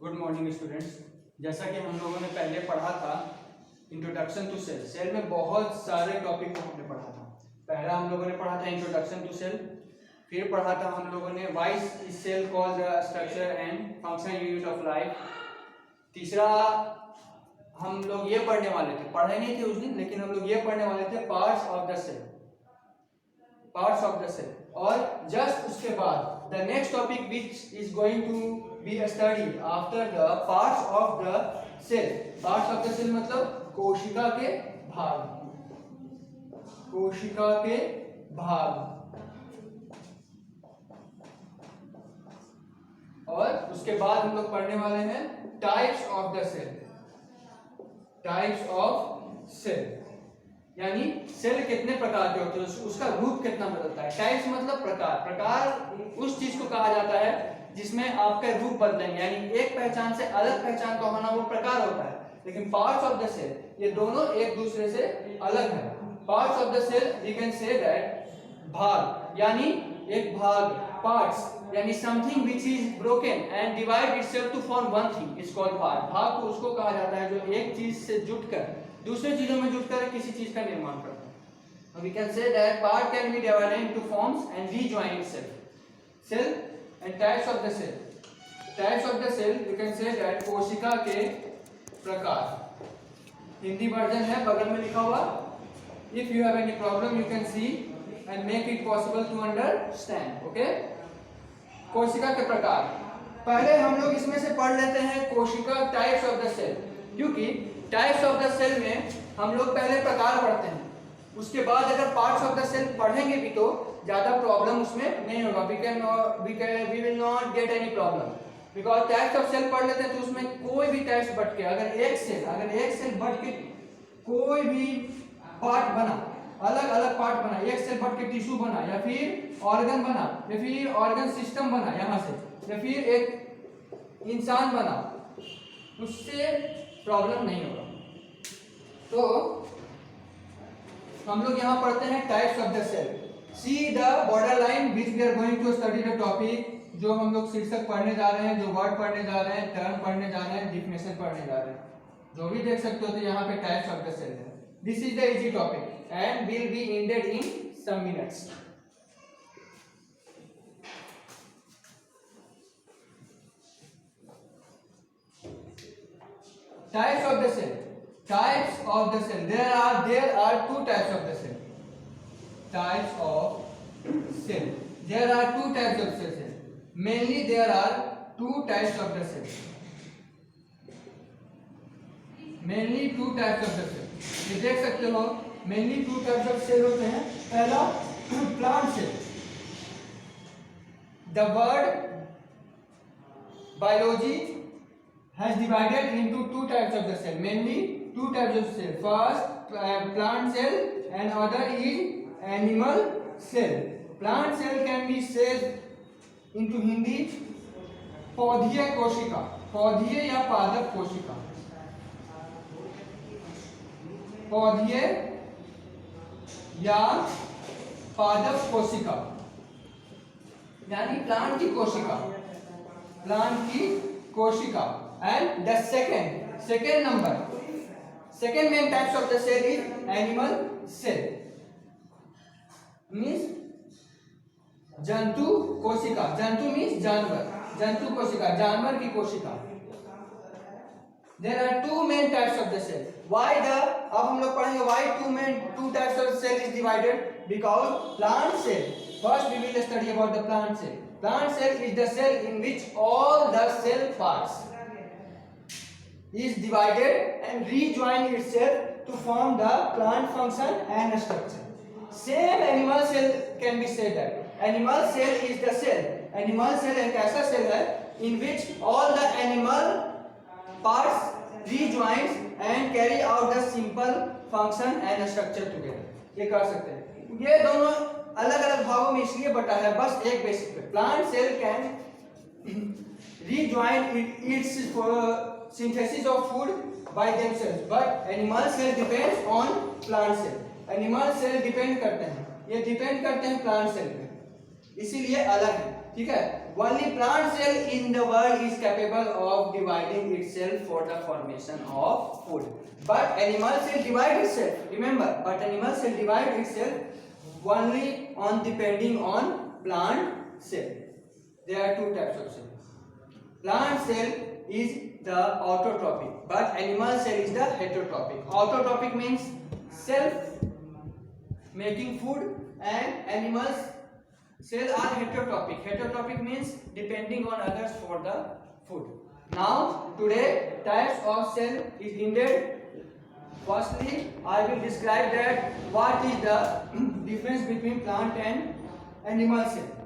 Good morning students. जैसा कि हम लोगों ने पहले पढ़ा था इंट्रोडक्शन टू सेल। सेल में बहुत सारे टॉपिक को हमने पढ़ा था। पहला हम लोगों ने पढ़ा था इंट्रोडक्शन टू सेल, फिर पढ़ा था हम लोगों ने why is cell called the structure and functional unit of life. तीसरा हम लोग ये पढ़ने वाले थे, पढ़े नहीं थे उस दिन, लेकिन हम लोग ये पढ़ने वाले थे parts of the cell, parts of the cell. और जस्ट उसके बाद the next topic which is going to be studied after the parts of the cell. Parts of the cell मतलब कोशिका के भाग, कोशिका के भाग। और उसके बाद हम लोग पढ़ने वाले हैं types of the cell, types of cell, यानी सेल कितने प्रकार के होते हैं, उसका रूप कितना बदलता है। टाइप्स मतलब प्रकार, प्रकार उस चीज को कहा जाता है जिसमें आपका रूप बदलेंगे, यानी एक पहचान से अलग पहचान का होना वो प्रकार होता है। लेकिन पार्ट्स ऑफ द सेल ये दोनों एक दूसरे से अलग है। Parts of the cell we can say that भाग, यानी एक भाग, पार्ट्स यानी something which is broken and divide itself to form one thing is called part. भाग को उसको कहा जाता है जो एक चीज से जुटकर दूसरे चीजों में जुटकर किसी चीज का निर्माण करता है। We can say that part can be divided into forms and rejoin itself. Cell and types of the cell. Types of the cell you can say that कोशिका के प्रकार। हिंदी वर्जन है बगल में लिखा हुआ। If you have any problem you can see and make it possible to understand. Okay, कोशिका के प्रकार। पहले हम लोग इसमें से पढ़ लेते हैं कोशिका टाइप्स ऑफ द सेल, क्योंकि टाइप्स ऑफ द सेल में हम लोग पहले प्रकार पढ़ते हैं, उसके बाद अगर पार्ट्स ऑफ द सेल पढ़ेंगे भी तो ज्यादा प्रॉब्लम उसमें नहीं होगा। We will not get any problem because types of cell पढ़ लेते हैं तो उसमें कोई भी टाइप्स बट के अगर एक सेल बट के कोई भी पार्ट बना, अलग अलग पार्ट बना, एक सेल बट के टिश्यू बना या फिर ऑर्गन बना या फिर ऑर्गन सिस्टम बना यहाँ से या फिर एक इंसान बना, उससे प्रॉब्लम नहीं होगा। तो हम लोग यहाँ पढ़ते हैं types of the cell. See the border line which we are going to study the topic. जो हम लोग शीर्षक पढ़ने जा रहे हैं, जो वर्ड पढ़ने जा रहे हैं, टर्म पढ़ने जा रहे हैं, डिफिनेशन पढ़ने जा रहे हैं, जो भी देख सकते हो तो यहाँ पे टाइप्स ऑफ द सेल है। This is the easy topic and will be ended in some minutes. Types of the cell. Types of the cell. There are two types of the cell. Types of cell. There are two types of the cell. Mainly there are two types of the cell. Mainly two types of the cell. ये देख सकते हो mainly two types of cell होते हैं। पहला plant cell. The word biology has divided into two types of the cell, mainly two types of cell. First plant cell and other is animal cell. Plant cell can be said into Hindi पौधीय कोशिका, पौधीय या पादप कोशिका, पौधीय या पादप कोशिका यानी plant की कोशिका, प्लांट की कोशिका। And the second main types of the cell is animal cell, means जंतु कोशिका। जंतु means जानवर, जंतु कोशिका जानवर की कोशिका। There are two main types of the cell. अब हम लोग पढ़ेंगे why two types of cell is divided, because plant cell, first we will study about the plant cell. Plant cell is the cell in which all the cell parts is divided and rejoin itself to form the plant function and structure. Same animal cell can be said that animal cell is the cell. Animal cell एक ऐसा cell है in which all the animal parts rejoins and carry out the simple function and structure together. ये कर सकते हैं। ये दोनों अलग अलग भागों में इसलिए बटा है बस एक बेसिक पे। Plant cell can rejoin its synthesis of food by themselves, but animal cell depends on plant cell. Animal cell depend करते हैं, ये depend करते हैं plant cell पे, इसीलिए अलग है। ठीक है, only plant cell in the world is capable of dividing itself for the formation of food. But animal cell divide itself. Remember, but animal cell divide itself only on depending on plant cell. There are two types of cell. Plant cell is the autotrophic, but animal cell is the heterotrophic. Autotrophic means self making food, and animals cell are heterotrophic. Heterotrophic means depending on others for the food. Now today types of cell is ended. Firstly, I will describe that what is the difference between plant and animal cell.